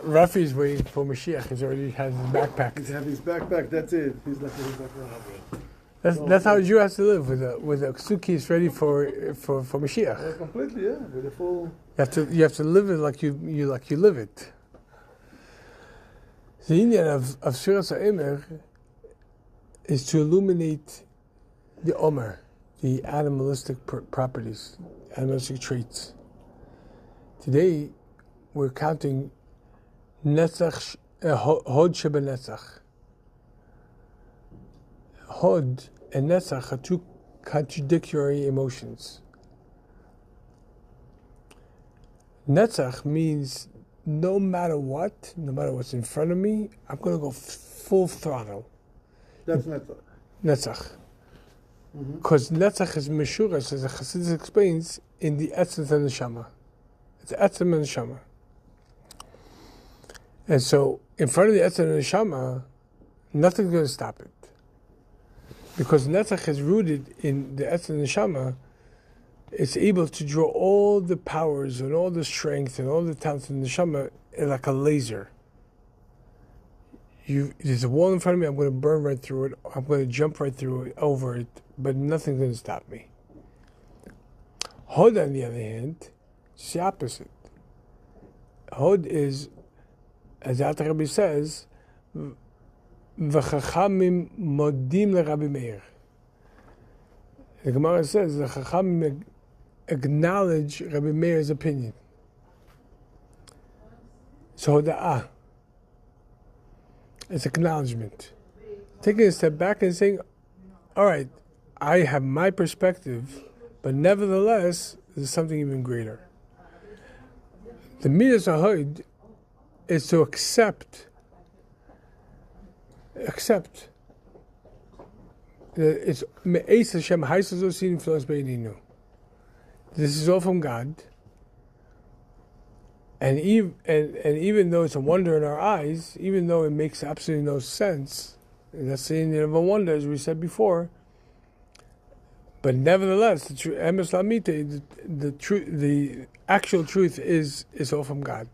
Rafi is waiting for Mashiach. He's already has his backpack. He's having his backpack. That's it. He's like his backpack. That's how a Jew has to live with a suitcase ready for Mashiach. Completely, yeah, with a full. You have to live it like you live it. The Indian of Sefirat Haomer is to illuminate the Omer, the animalistic properties, animalistic traits. Today, we're counting Netzach, Hod Sheba Netzach. Hod and Netzach are two contradictory emotions. Netzach means no matter what's in front of me, I'm going to go full throttle. That's Netzach. Netzach. Because Netzach is Meshuras, as the Chassidus explains, in the essence of the Neshama. It's Etzem and Neshama. And so, in front of the Etzem and Neshama, nothing's going to stop it. Because Netzach is rooted in the Etzem and Neshama, it's able to draw all the powers and all the strength and all the talents in the Neshama like a laser. There's a wall in front of me, I'm going to burn right through it, I'm going to jump right through it, over it, but nothing's going to stop me. Hod, on the other hand, it's the opposite. Hod is, as Alter Rebbe says, V'chachamim modim leRabbi Meir. The Gemara says the Chachamim acknowledge Rabbi Meir's opinion. So hoda'ah. It's acknowledgement. Taking a step back and saying, all right, I have my perspective, but nevertheless, there's something even greater. The Midas HaHod is to accept. It's Me'ez Hashem Haisazosin Filos Be'ininu. This is all from God. And even though it's a wonder in our eyes, even though it makes absolutely no sense, and that's the Indian of a wonder, as we said before, but nevertheless, the actual truth is all from God.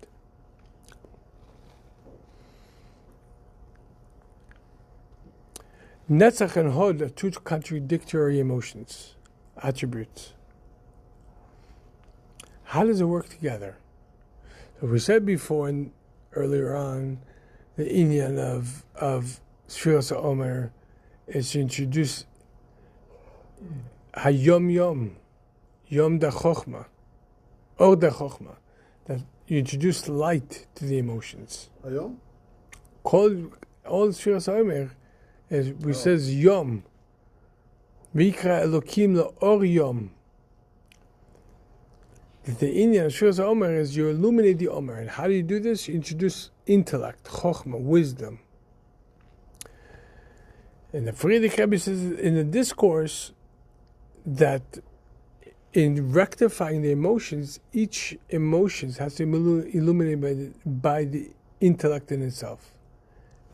Netzach and Hod are two contradictory emotions, attributes. How does it work together? So we said before and earlier on, the Inyan of Sefirat Haomer is to introduce Hayom Yom da Chochma, Or da Chochma, that you introduce light to the emotions. Hayom? All Sefirat Haomer says Yom. Vikra Elokim Or Yom. The Inyan of Sefirat Haomer is you illuminate the Omer. And how do you do this? You introduce intellect, chokhmah, wisdom. And the Friedrich Rebbe says in the discourse that in rectifying the emotions, each emotion has to be illuminated by the intellect in itself.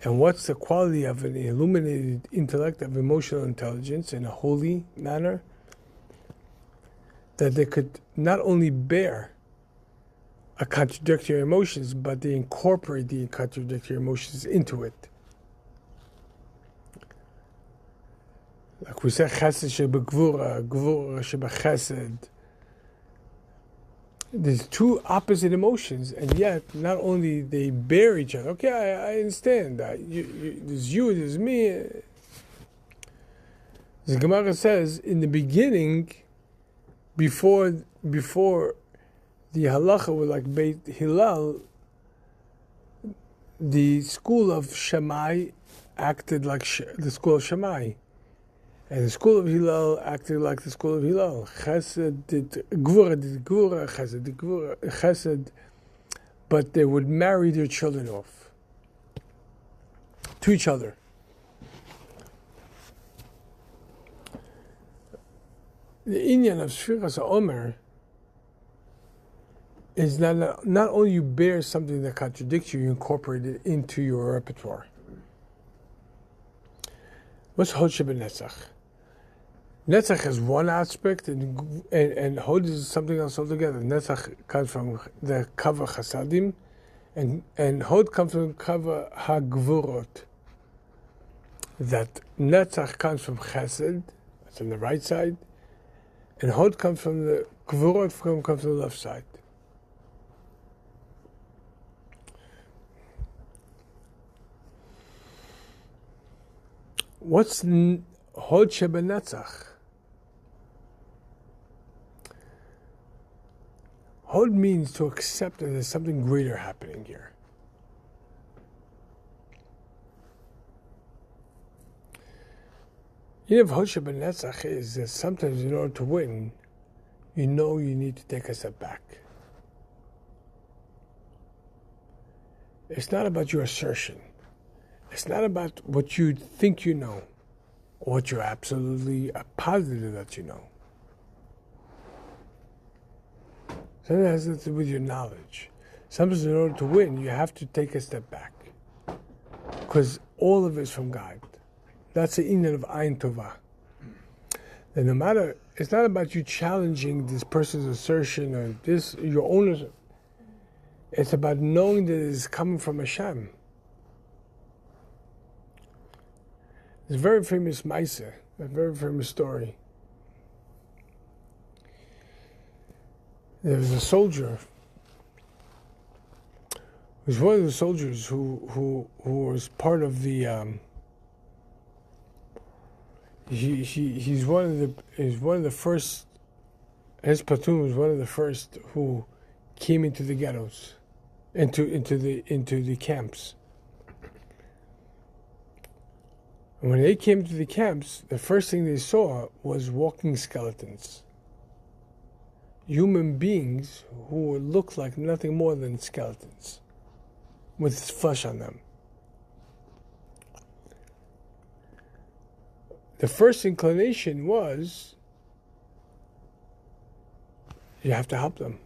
And what's the quality of an illuminated intellect, of emotional intelligence in a holy manner? That they could not only bear a contradictory emotions, but they incorporate the contradictory emotions into it. Like we said, chesed sheba gvura, gvura sheba chesed. There's two opposite emotions, and yet not only they bear each other. Okay, I understand that. There's you, there's me. The Gemara says in the beginning, before the halacha was like Beit Hillel, the school of Shammai acted like the school of Shammai. And the school of Hillel acted like the school of Hillel. Chesed did Gvura, Chesed did Gvura, Chesed, but they would marry their children off to each other. The Inyan of Sefirat Haomer is not only you bear something that contradicts you, you incorporate it into your repertoire. What's Hod Sheba Netzach? Netzach has one aspect, and Hod is something else altogether. Netzach comes from the Kavach Chasadim, And Hod comes from Kava HaGvurot. That Netzach comes from Chesed, that's on the right side, and Hod comes from the Gvurot, comes from the left side. What's Hod Shebenetzach? Hod means to accept that there's something greater happening here. You know, Hod Shebenetzach is that sometimes in order to win, you know you need to take a step back. It's not about your assertion. It's not about what you think you know, or what you're absolutely positive that you know. Something has to do with your knowledge. Sometimes in order to win, you have to take a step back. Because all of it is from God. That's the inyan of Ayin Tovah. And no matter, it's not about you challenging this person's assertion or this, your own. It's about knowing that it is coming from Hashem. It's a very famous Maisa, a very famous story. There was a soldier. He was one of the soldiers who was part of the. He's one of the first. His platoon was one of the first who came into the ghettos, into the camps. And when they came to the camps, the first thing they saw was walking skeletons. Human beings who looked like nothing more than skeletons, with flesh on them. The first inclination was, you have to help them.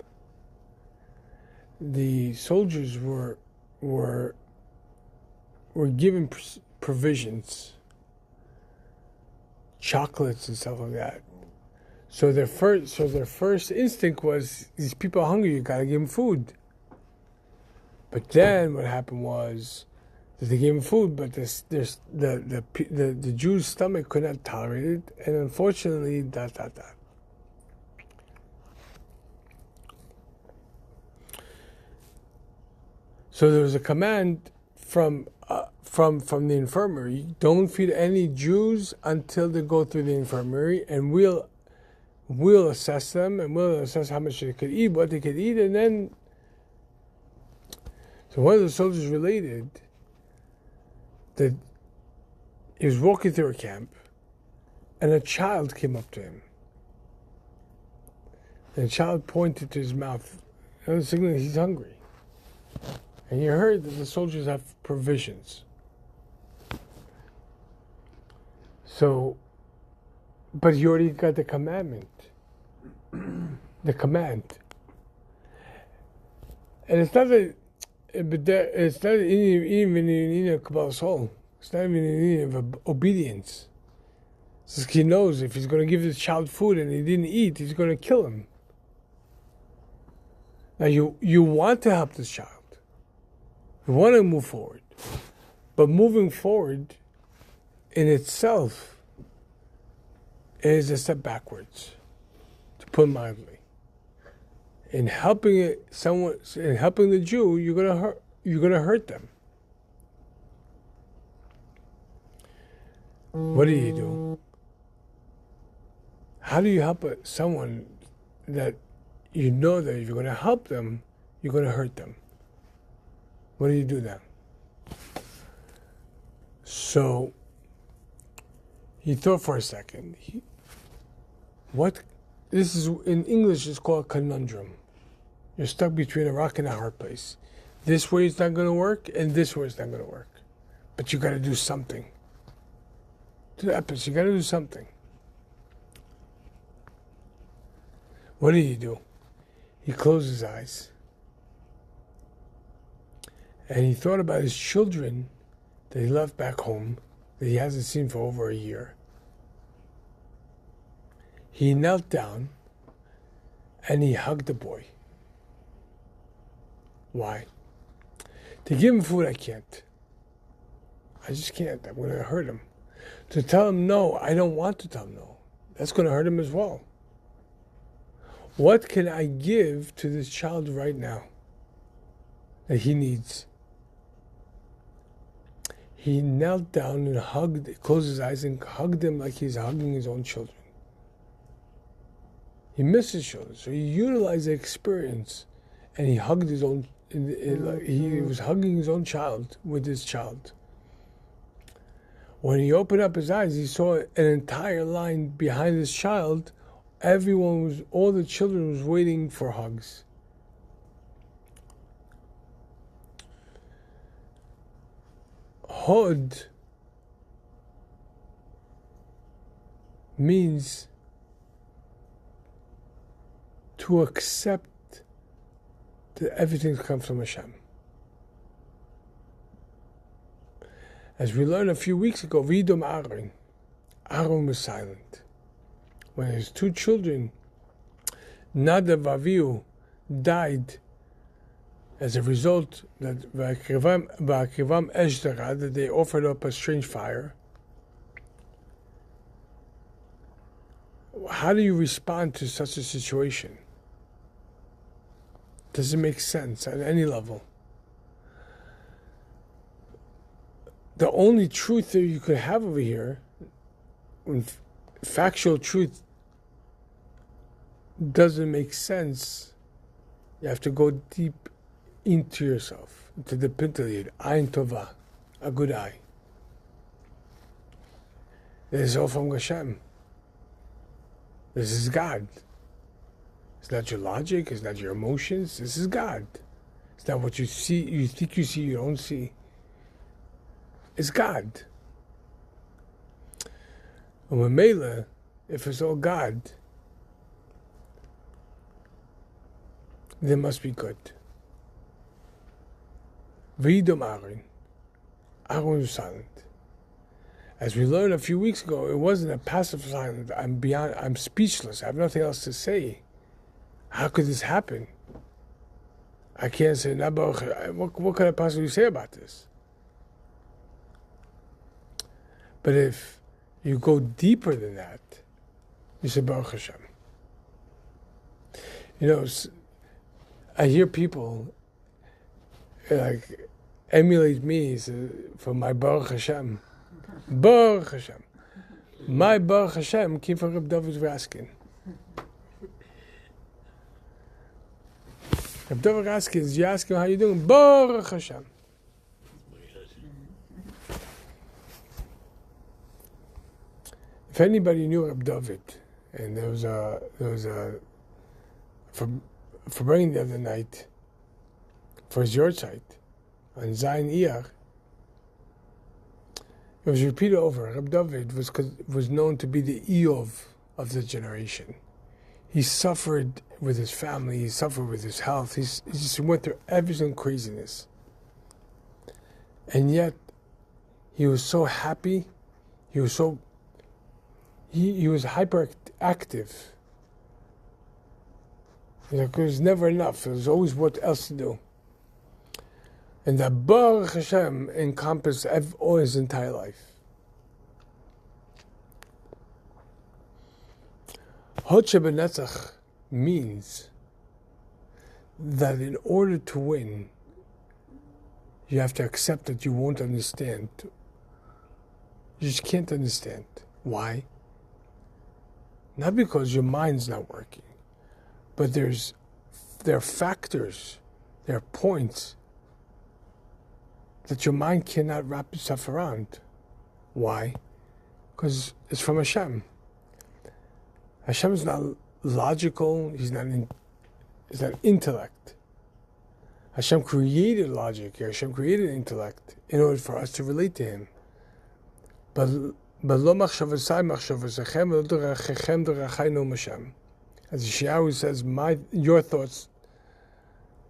The soldiers were given provisions, chocolates and stuff like that. So their first instinct was, these people are hungry, you gotta give them food. But then what happened was that they gave them food, but the Jew's stomach could not tolerate it, and unfortunately, So there was a command from the infirmary: don't feed any Jews until they go through the infirmary, and we'll assess them, and we'll assess how much they could eat, what they could eat, and then. So one of the soldiers related that he was walking through a camp, and a child came up to him. And the child pointed to his mouth, signaling he's hungry. And you heard that the soldiers have provisions. So, but he already got the commandment. The command. And it's not that, it's not even in a Kabbalah soul. It's not even in of obedience. It's he knows if he's going to give this child food and he didn't eat, he's going to kill him. Now you want to help this child. You want to move forward. But moving forward in itself is a step backwards, to put it mildly. In helping the Jew, you're gonna hurt them. What do? How do you help someone that you know that if you're gonna help them, you're gonna hurt them? What do you do then? So he thought for a second. This is in English. It's called a conundrum. You're stuck between a rock and a hard place. This way it's not going to work, and this way it's not going to work. But you got to do something. You got to do something. What did he do? He closed his eyes. And he thought about his children that he left back home, that he hasn't seen for over a year. He knelt down and he hugged the boy. Why? To give him food, I can't. I just can't. I'm going to hurt him. To tell him no, I don't want to tell him no. That's going to hurt him as well. What can I give to this child right now that he needs? He knelt down and closed his eyes and hugged him like he's hugging his own children. He missed his children, so he utilized the experience, and he hugged his own. He was hugging his own child with his child. When he opened up his eyes, he saw an entire line behind his child. All the children was waiting for hugs. Hod means to accept that everything comes from Hashem. As we learned a few weeks ago, Aaron was silent. When his two children, Nadav and Avihu, died as a result that they offered up a strange fire. How do you respond to such a situation? Does it make sense at any level? The only truth that you could have over here, when factual truth doesn't make sense, you have to go deep into yourself, into the Pintalid, Ayin Tova, a good eye. This is all from Hashem. This is God. It's not your logic, it's not your emotions, this is God. It's not what you see, you think you see, you don't see. It's God. And when Mela, if it's all God, then must be good. V'yidom Aaron was silent. As we learned a few weeks ago, it wasn't a passive silence. I'm speechless. I have nothing else to say. How could this happen? I can't say, what could I possibly say about this? But if you go deeper than that, you say, Baruch Hashem. You know, I hear people like emulate me for my Baruch Hashem. Baruch Hashem. My Baruch Hashem came from Reb David Raskin. Reb David Raskin, you ask him how you doing? Baruch Hashem. If anybody knew Reb David, and there was a for bringing the other night for his yahrzeit on Zayin Iyar, it was repeated over. Reb David was known to be the Eov of the generation. He suffered with his family. He suffered with his health. He just went through every single craziness. And yet, he was so happy. He was so... He was hyperactive. It was never enough. There was always what else to do. And that Baruch Hashem encompassed all his entire life. Hod Shebenetzach means that in order to win, you have to accept that you won't understand. You just can't understand. Why? Not because your mind's not working, but there are factors, there are points that your mind cannot wrap itself around. Why? Because it's from Hashem. Hashem is not logical. He's not intellect. Hashem created logic. Hashem created intellect in order for us to relate to Him. But lo machshavasai machshavasachem lo dorachechem dorachaynu Hashem. As Yeshayahu says, your thoughts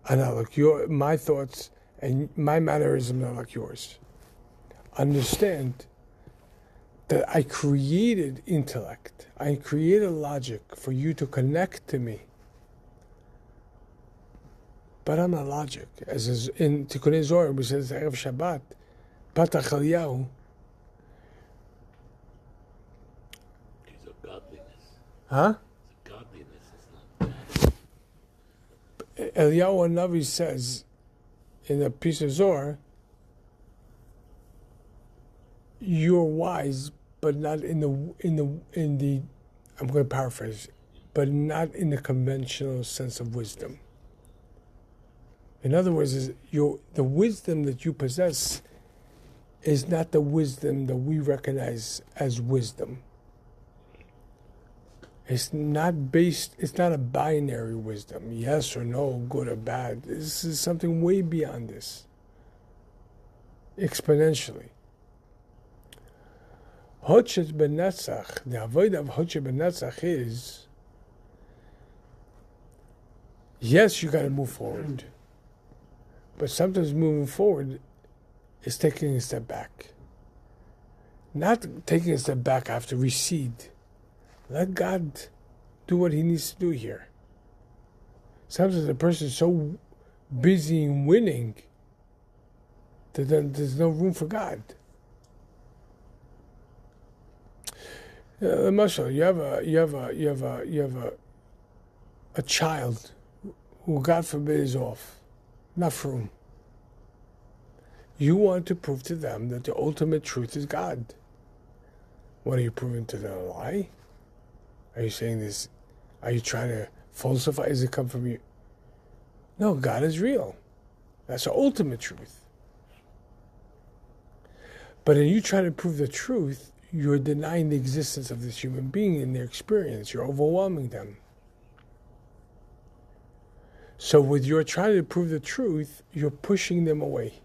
are not like my thoughts, and my mannerisms are not like yours. Understand that I created intellect. I created logic for you to connect to me. But I'm not logic. As is in Tikkunei Zohar, we says Erev Shabbat, Patach Eliyahu. It's a godliness. Huh? It's a godliness. It's not bad. Eliyahu Navi says in a piece of Zohar, you're wise, but not in the I'm going to paraphrase, but not in the conventional sense of wisdom. In other words, the wisdom that you possess is not the wisdom that we recognize as wisdom. It's not a binary wisdom, yes or no, good or bad. This is something way beyond this, exponentially. Hotchet Benetzach, the avoid of Hotchet Benetzach is, yes, you got to move forward. But sometimes moving forward is taking a step back. Not taking a step back after recede. Let God do what he needs to do here. Sometimes the person is so busy in winning that then there's no room for God. Marshall, you have a child who, God forbid, is off. Not from. You want to prove to them that the ultimate truth is God. What are you proving to them? A lie? Are you saying this? Are you trying to falsify? Does it come from you? No, God is real. That's the ultimate truth. But in you trying to prove the truth, you're denying the existence of this human being in their experience. You're overwhelming them. So with your trying to prove the truth, you're pushing them away.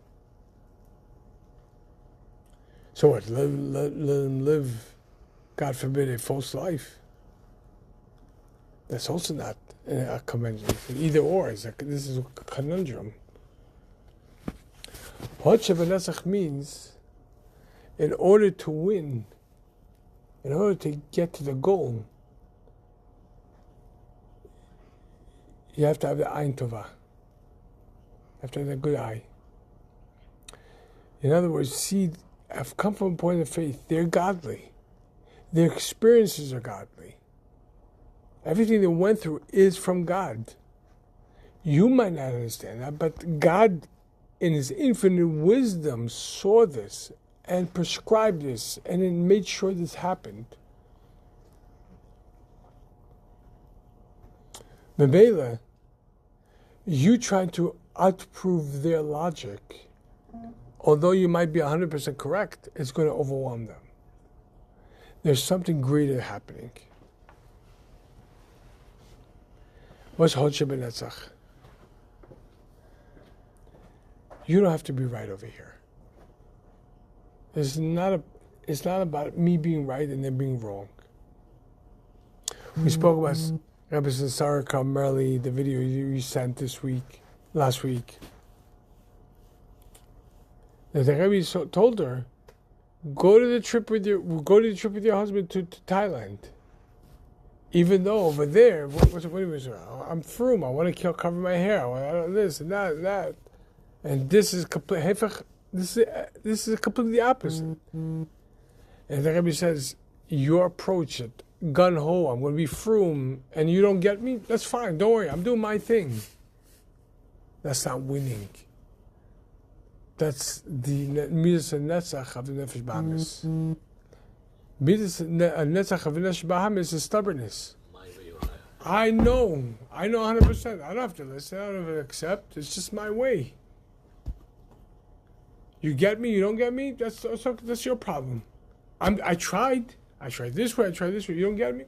So what? Let them live, God forbid, a false life. That's also not a convention. Either or. This is a conundrum. Hotche Benetzach means, in order to win, in order to get to the goal, you have to have the Ayin Tovah. You have to have a good eye. In other words, seed have come from a point of faith. They're godly. Their experiences are godly. Everything they went through is from God. You might not understand that, but God, in his infinite wisdom, saw this and prescribed this and then made sure this happened. Mebela, you trying to outprove their logic, although you might be 100% correct, it's going to overwhelm them. There's something greater happening. What's Hotche Benetzach? You don't have to be right over here. It's not about me being right and them being wrong. We spoke about Rabbi Sarah Carmeli, the video you sent last week. The Rebbe told her, go to the trip with your husband to Thailand. Even though over there, I'm through. I want to cover my hair. I want this and that and that. And this is this is completely opposite. And the Rebbe says, your approach it, gun ho, I'm going to be froom, and you don't get me, that's fine, don't worry, I'm doing my thing. That's not winning. That's the midas netzach of the nefesh bahamis. Midas netzach of the nefesh bahamis is stubbornness. I know 100%. I don't have to listen, I don't have to accept, it's just my way. You get me, you don't get me, that's your problem. I tried this way, you don't get me?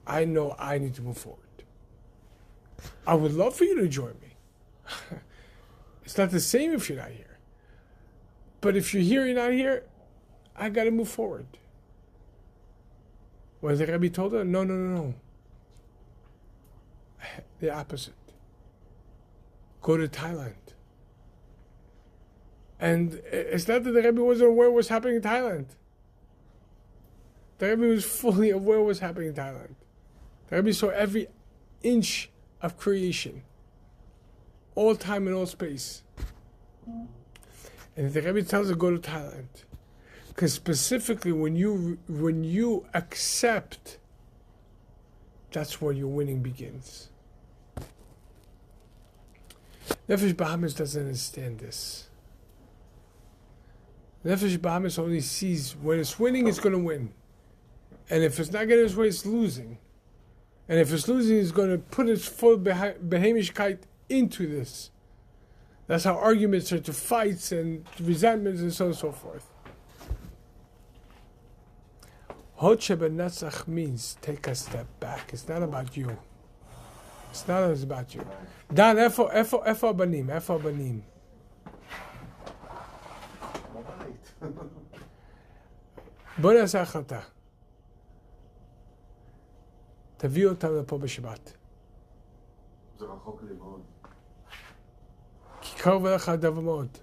I know I need to move forward. I would love for you to join me. It's not the same if you're not here. But if you're here, you're not here, I got to move forward. What the Rebbe told her? No. The opposite. Go to Thailand. And it's not that the Rebbe wasn't aware of what's happening in Thailand. The Rebbe was fully aware of what's happening in Thailand. The Rebbe saw every inch of creation. all time and all space. And the Rebbe tells her go to Thailand, because specifically when you accept, that's where your winning begins. Nefesh Bahamas doesn't understand this. Nefesh Bahamas only sees when it's winning, it's going to win. And if it's not getting its way, it's losing. And if it's losing, it's going to put its full Beheimishkeit into this. That's how arguments are to fights and resentments and so on and so forth. Hod Shebenetzach means take a step back. It's not about you. It's not always about you. Dan, efo banim. בוא נעשה החלטה. תביא אותם לפה בשבת. זה רחוק לי מאוד. כי קרוב אליך הדבר מאוד.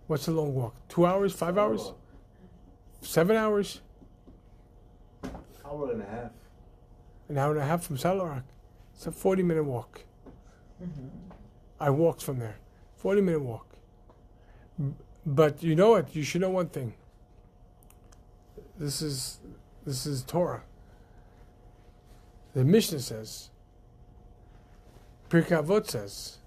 What's a long walk? 2 hours? 5 hours? 7 hours? Hour and a half. An hour and a half from Salarak. It's a 40-minute walk. I walked from there. 40-minute walk. But you know what? You should know one thing. This is Torah. The Mishnah says, Pirkei Avot says,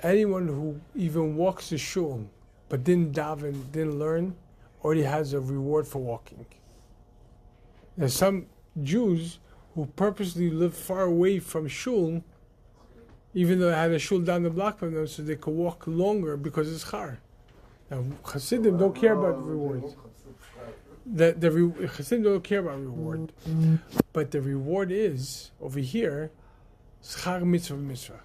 anyone who even walks to shul but didn't daven, didn't learn, already has a reward for walking. There's some Jews who purposely live far away from shul, even though they had a shul down the block from them, so they could walk longer because it's char. Now, Chassidim don't care about rewards. Chassidim don't care about reward. But the reward is, over here, schar mitzvah.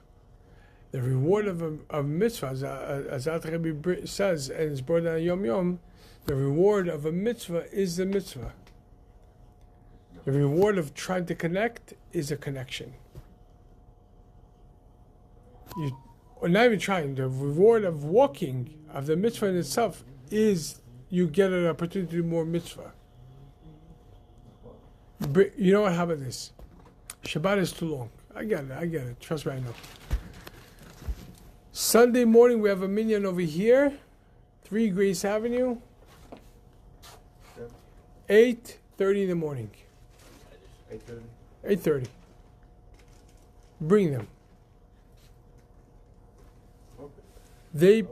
The reward of a mitzvah, as Alter Rebbe says, and it's brought down Yom Yom, the reward of a mitzvah is the mitzvah. The reward of trying to connect is a connection. Or not even trying, the reward of walking, of the mitzvah in itself, is you get an opportunity to do more mitzvah. You know what, how about this? Shabbat is too long. I get it. Trust me, I know. Sunday morning we have a minyan over here, 3 Grace Avenue, 8:30 in the morning. 8:30. 8:30. Bring them. They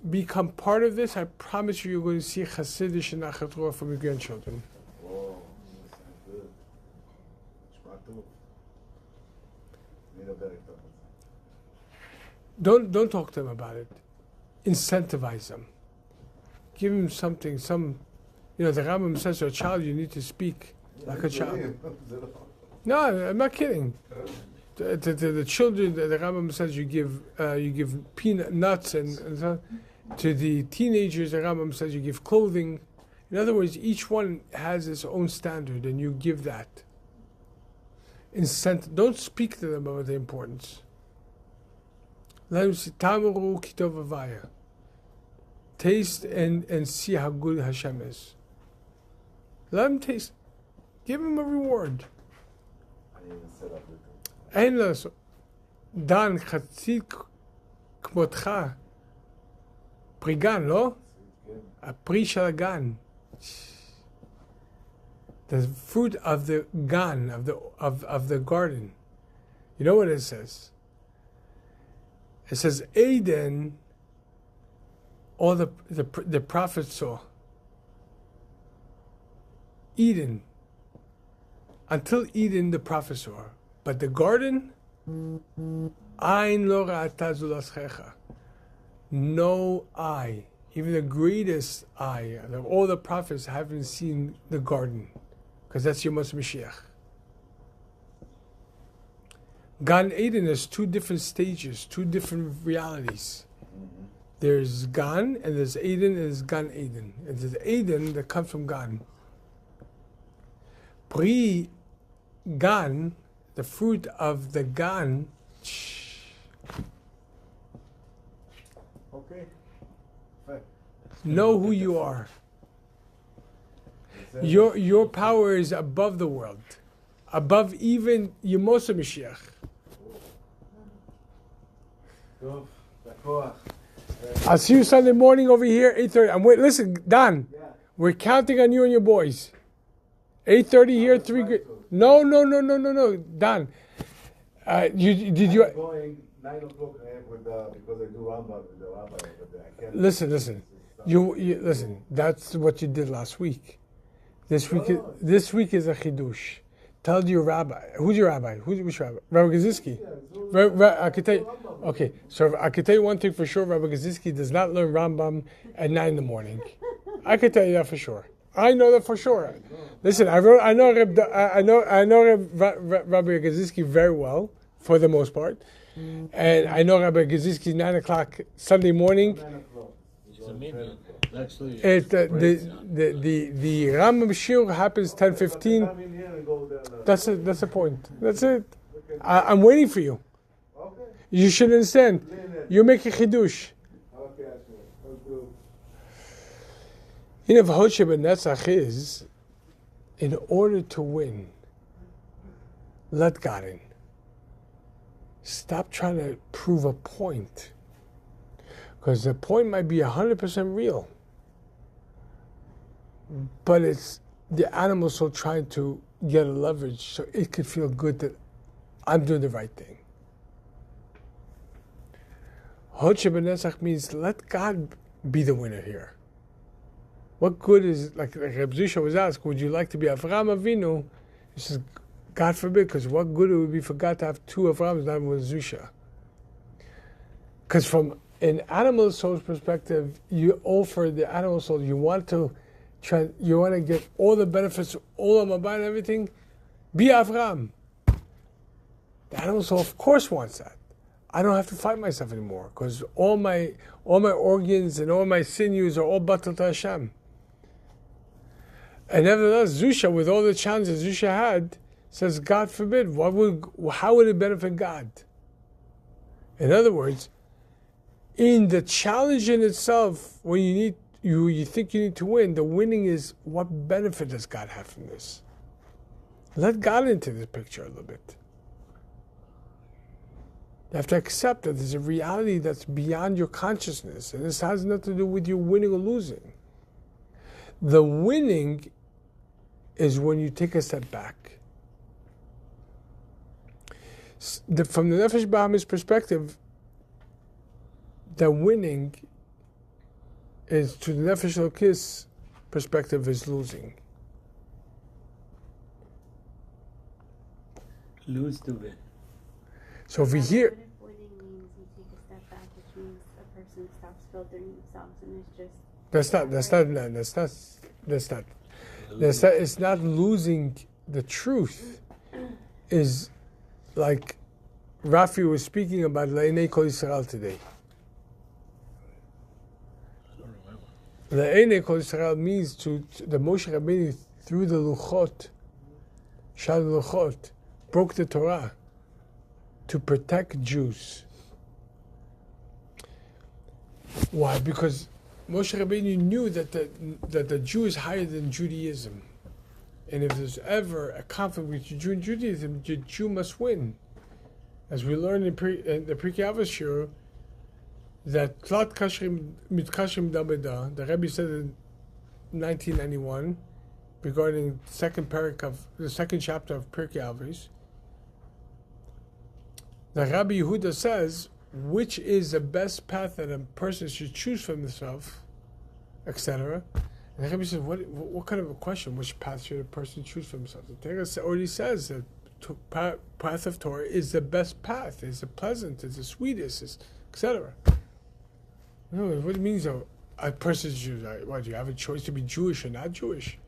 become part of this. I promise you're going to see Hasidish and Nachat Ruach from your grandchildren. Oh, that's good. Shmatu. Need a better time. Don't talk to them about it. Incentivize them. Give them something. The Rambam says to a child, you need to speak like a child. No, I'm not kidding. To the children, the Rambam says you give peanut nuts and so. To the teenagers, the Rambam says you give clothing. In other words, each one has its own standard, and you give that. Don't speak to them about the importance. Let them see Tamaru Kitov Avaya. Taste and see how good Hashem is. Let them taste. Give them a reward. I didn't even set up with them. אין לעשות. דן, חצי כמותך. פרי גן, לא? הפרי של הגן. The fruit of the gan, of the garden. You know what it says? It says, Aden, all the prophets saw. Eden. Until Eden, the prophets saw. But the garden, Ein lo ra'ata zulaschecha. No eye, even the greatest eye, of all the prophets haven't seen the garden, because that's Yemos Mashiach. Gan Eden has 2 different stages, 2 different realities. There's Gan, and there's Eden, and there's Gan Eden. And there's Eden that comes from Gan. Pri Gan, the fruit of the Gan. Okay. Know who you are. Your power is above the world, above even Yemos Mashiach. טוב, לקוח. I'll see you Sunday morning over here, 8:30. I'm wait. Listen, Don, Yeah. we're counting on you and your boys. 8:30 here, 3. No, Don. You? I'm going 9 o'clock with because I do Rambam with the rabbi, but I can't. Listen. You listen. That's what you did last week. This week is a chidush. Tell your rabbi. Who's your rabbi? Which rabbi? Rabbi Gaziski. I can tell you. Okay, so I can tell you one thing for sure. Rabbi Gaziski does not learn Rambam at 9 in the morning. I can tell you that for sure. I know that for sure. Listen, I know Rabbi Gaziski very well for the most part, and I know Rabbi Gaziski 9 o'clock Sunday morning. 9 o'clock. It's a minion. Actually, The Rambam Shir happens 10:15. Come in here and go there. That's it. That's the point. That's it. I'm waiting for you. Okay. You should understand. You make a chidush. Okay, Asher. Thank you. You know, Hosheh B'Netzach is, in order to win, let God in. Stop trying to prove a point. Because the point might be 100% real. But it's the animal soul trying to get a leverage so it could feel good that I'm doing the right thing. Hosheh B'Netzach means let God be the winner here. What good is, like Reb Zusha was asked, would you like to be Avraham Avinu? He says, God forbid, because what good it would be for God to have 2 Avrahams, not one Zusha. Because from an animal soul's perspective, you offer the animal soul, you want to get all the benefits, all of Mabah and everything, be Avraham. The animal soul, of course, wants that. I don't have to fight myself anymore, because all my organs and all my sinews are all batal to Hashem. And nevertheless, Zusha, with all the challenges Zusha had, says, God forbid, how would it benefit God? In other words, in the challenge in itself, when you think you need to win, the winning is what benefit does God have from this? Let God into this picture a little bit. You have to accept that there's a reality that's beyond your consciousness, and this has nothing to do with you winning or losing. The winning is when you take a step back. From the Nefesh Baham's perspective, the winning is, to the Nefesh Elokis perspective, is losing. lose to win. So over here, What if winning means you take a step back, which means a person stops filtering themselves and is just... It's not losing the truth. Is like Rafi was speaking about La'inei Kol Yisrael today. I don't remember. La'inei Kol Yisrael means to the Moshe Rabbeinu through the Luchot, Shal Luchot, broke the Torah to protect Jews. Why? Because Moshe Rabbeinu knew that the Jew is higher than Judaism. And if there's ever a conflict between Jew and Judaism, the Jew must win. As we learned in the Pirkei Avos Shir, that Tlat Kashrim Mitkashrim Dabeda, the Rebbe said in 1991, regarding the second chapter of Pirkei Avos, the Rabbi Yehuda says, which is the best path that a person should choose for himself, etc. And the Rebbe says, what kind of a question? Which path should a person choose for himself? The Torah already says that path of Torah is the best path, is the pleasant, is the sweetest, etc. No, what it means though, a person chooses, what, do you have a choice to be Jewish or not Jewish?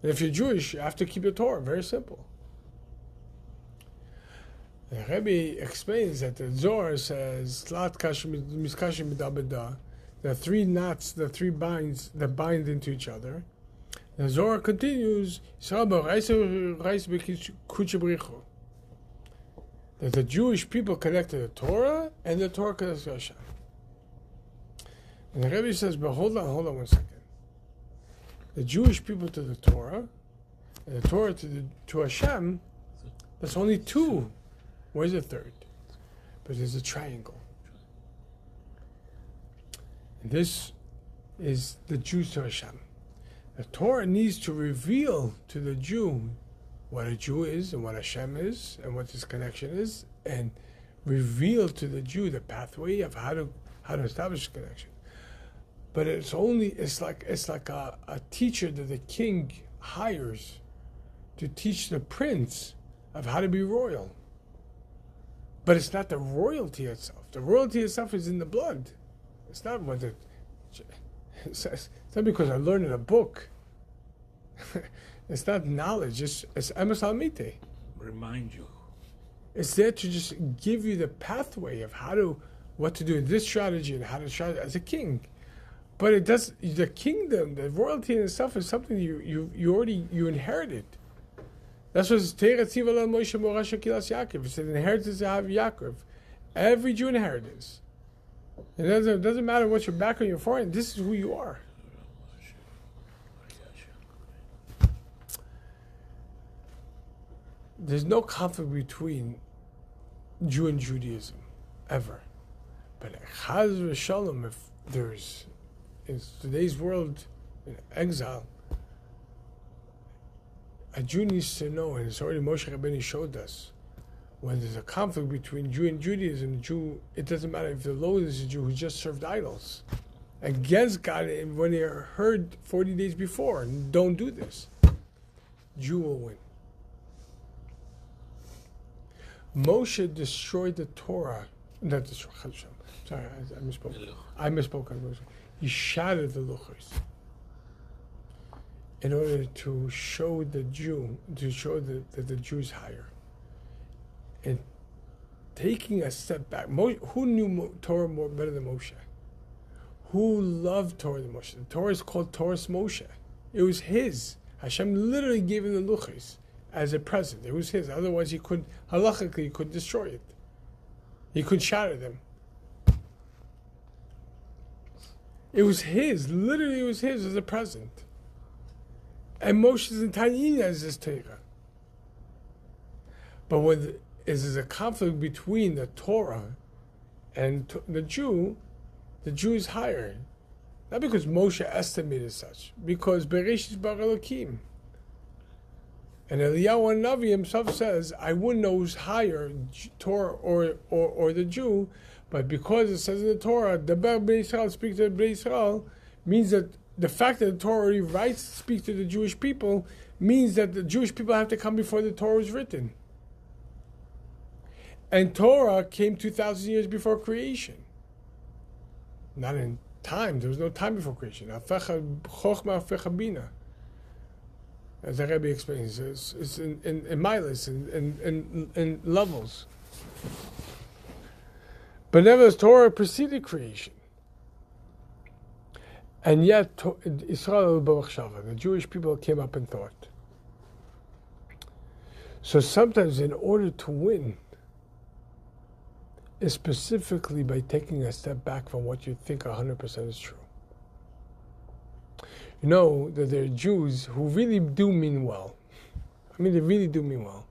And if you're Jewish, you have to keep your Torah, very simple. The Rebbe explains that the Zohar says, the 3 knots, the 3 binds that bind into each other. The Zohar continues that the Jewish people connect to the Torah and the Torah connects to Hashem. And the Rebbe says, but hold on 1 second. The Jewish people to the Torah and the Torah to Hashem, that's only 2. Where's the 3rd? But there's a triangle. This is the Jews to Hashem. The Torah needs to reveal to the Jew what a Jew is and what Hashem is and what his connection is, and reveal to the Jew the pathway of how to establish a connection. But it's like a teacher that the king hires to teach the prince of how to be royal. But it's not the royalty itself. The royalty itself is in the blood. It's not what it's not because I learned in a book. It's not knowledge. It's emes al-mite. Remind you. It's there to just give you the pathway of what to do in this strategy and how to try as a king. But it does. The kingdom, the royalty in itself, is something you inherited. That's what it's Moshe Morash Kilas Yaakov. It's an inheritance of Yaakov. Every Jew inherits this. It doesn't matter what your background, your foreign. This is who you are. There's no conflict between Jew and Judaism, ever. But Chaz v'Shalom, if there's in today's world in exile, a Jew needs to know, and it's already Moshe Rabbeinu showed us, when there's a conflict between Jew and Judaism, it doesn't matter if the Lord is a Jew who just served idols against God, and when they are heard 40 days before, don't do this, Jew will win. Moshe destroyed the Torah, not destroyed, sorry, I misspoke. He shattered the luchos in order to show the Jew, that the Jew is higher. And taking a step back, who knew Torah better than Moshe? Who loved Torah than Moshe? The Torah is called Torah's Moshe. It was his. Hashem literally gave him the luchos as a present. It was his. Otherwise, halachically, he could destroy it. He could shatter them. It was his. Literally, it was his as a present. And Moshe's entire Yina is this Torah. But when there's a conflict between the Torah and the Jew is higher. Not because Moshe estimated such, because Bereshit bar Elokim. And Eliyahu Navi himself says, I wouldn't know who's higher, Torah or the Jew, but because it says in the Torah, the Bnei Israel speak to the Bnei Israel, means that the fact that the Torah already writes to speak to the Jewish people means that the Jewish people have to come before the Torah was written. And Torah came 2,000 years before creation. Not in time. There was no time before creation. Chochma afecha bina. As the Rebbe explains, it's in milas, in levels. But nevertheless, Torah preceded creation. And yet, Israel b'machshava, the Jewish people came up and thought. So sometimes in order to win, is specifically by taking a step back from what you think 100% is true. You know that there are Jews who really do mean well. I mean, they really do mean well.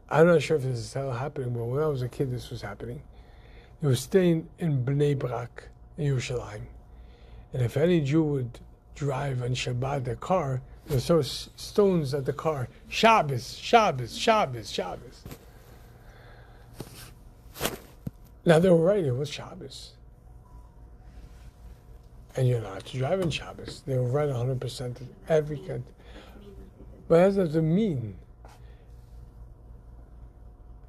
I'm not sure if this is still happening, but when I was a kid, this was happening. They were staying in Bnei Brak, in Yerushalayim. And if any Jew would drive on Shabbat their car, they would throw stones at the car. Shabbos, Shabbos, Shabbos, Shabbos. Now they were right, it was Shabbos. And you're not to drive on Shabbos. They were right 100% of every kind. But what does it mean?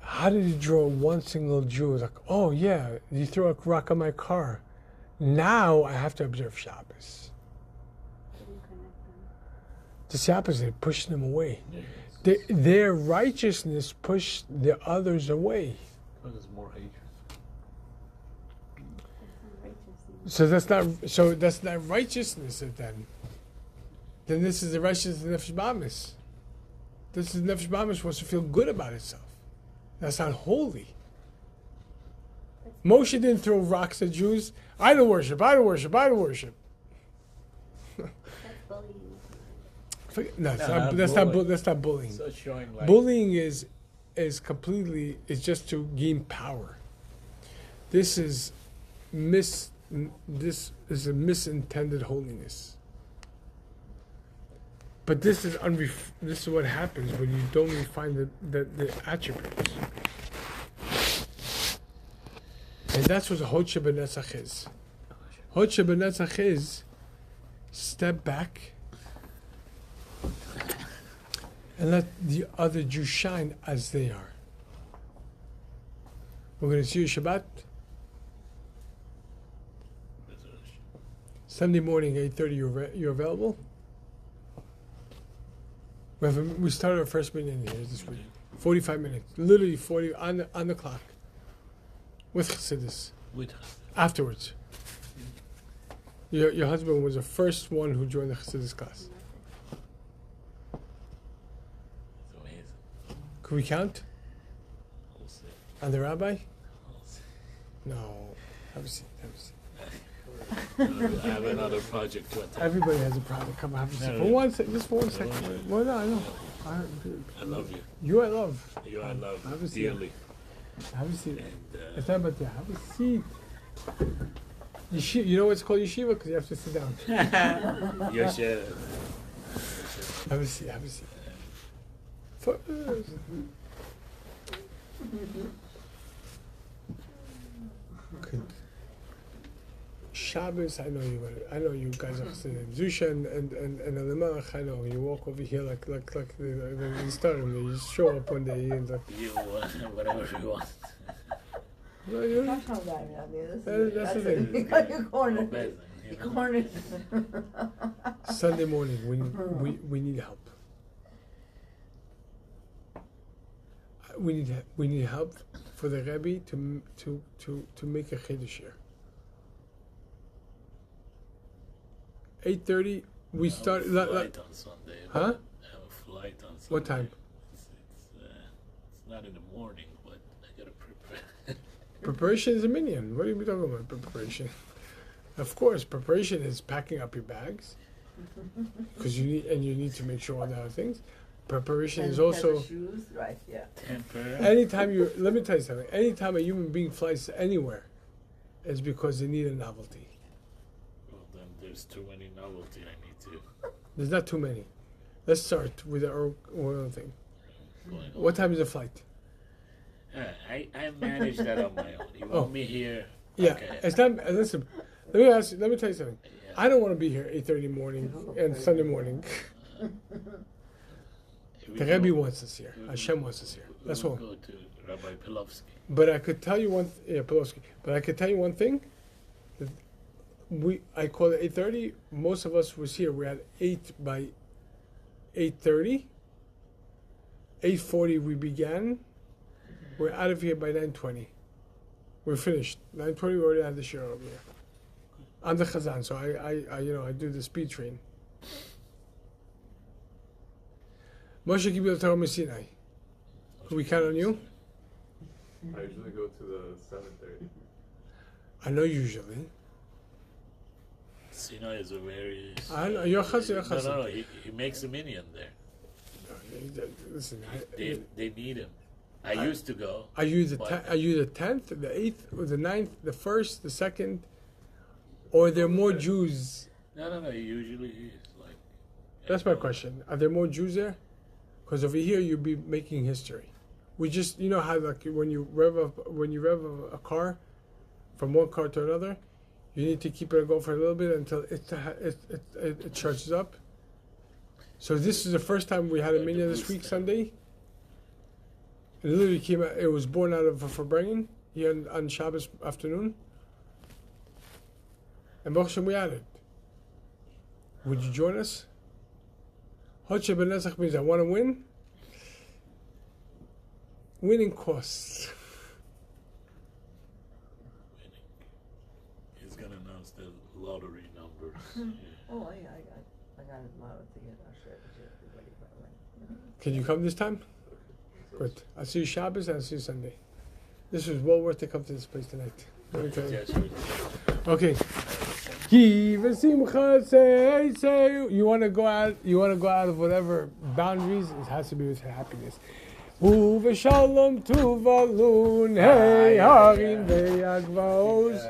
How did you draw one single Jew? Like, oh yeah, you threw a rock on my car. Now I have to observe Shabbos. It's the opposite, pushing them away. Their righteousness pushed the others away. Because there's more hatred. So that's not righteousness then. Then this is the righteousness of Nefesh Bamis. This is Nefesh Bamis wants to feel good about itself. That's not holy. Moshe didn't throw rocks at Jews. Idol worship, idol worship, idol worship. That's bullying. No, that's not bullying. So showing like Bullying is just to gain power. This is this is a misintended holiness. But this is this is what happens when you don't refine the attributes. And that's what Hod Shebenetzach is. Hod Shebenetzach is step back and let the other Jews shine as they are. We're going to see you Shabbat. Sunday morning, 8:30. You're available. We started our first meeting here this week. 45 minutes, literally 40 on the clock. With Chassidus. Afterwards. Your husband was the first one who joined the Chassidus class. It's amazing. Could we count? We'll see. And the rabbi? We'll see. No. Have a seat. I have another project to attend. Everybody has a problem. Come on, have a seat. No, For no. one second, just for 1 second. Well, no, I know. I love you. You I love. You I love Have a seat. dearly. Have a seat. And It's not about that. Have a seat. You know what's called yeshiva? Because you have to sit down. Yosher. Have a seat. For, good. Shabbos, I know you guys are Chassidim. Zusha and Elimelech, I know you walk over here like the stadium. You just show up one day and like. You whatever you want. Well, you know, that's the thing. You got your corner. Amazing, you know. Corner. Sunday morning, we need help. We need help for the Rebbe to make a Chiddush here. 8:30. We start. I have a flight on Sunday. Huh? I have a flight on Sunday. What time? It's not in the morning, but I gotta prepare. Preparation is a minion. What are you talking about? Preparation. Of course, preparation is packing up your bags because you need to make sure all the other things. Preparation is also. Shoes, right? Yeah. Temper. Let me tell you something. Anytime a human being flies anywhere, it's because they need a novelty. Well, then there's too many novelty I need to. There's not too many. Let's start with the oil thing. Going on. What time is the flight? I manage that on my own. You want me here? Yeah, Okay. it's not. Listen, let me tell you something. Yeah. I don't want to be here 8:30 morning and Sunday morning. We The go- Rebbe wants us here. Hashem wants us here. That's we'll all. go to Rabbi Pilovsky. But I could tell you Pelowski. But I could tell you one thing. That I called it 8:30. Most of us was here. We had 8 by 8:30. 8:40 we began. We're out of here by 9:20. We're finished. 9:20 we already had the share over here. I'm the Chazan, so I do the speed train. Moshe Kibbutz Torah Sinai. Can we count on you? I usually go to the 7:30. I know usually. Sinai is a very. I know you're Chazan. No. He makes a minion there. Listen, They need him. I used to go. are you the but- are you the 10th, the 8th, or the 9th, the 1st, the 2nd, or are there more Jews? No. He usually is like. That's my question. Are there more Jews there? Because over here you'll be making history. We just, you know how like when you rev a car from one car to another, you need to keep it going for a little bit until it charges up. So this is the first time we had a minyan this week, Sunday. It literally came out. It was born out of a Farbrengen here on Shabbos afternoon. And Baruch Hashem, we had it. Would you join us? Hod Shebenetzach means I want to win. Winning costs. Winning. He's gonna announce the lottery numbers. Yeah. Oh, I got it modeled to get our shirt to everybody by when. Can you come this time? Good. I'll see you Shabbos and I'll see you Sunday. This was well worth to come to this place tonight. Let me tell you. Yeah, sure. Okay. Ki v'simcha say. You want to go out of whatever boundaries. It has to be with happiness. Uv'shalom tuvalun hey harim ve'agvaos.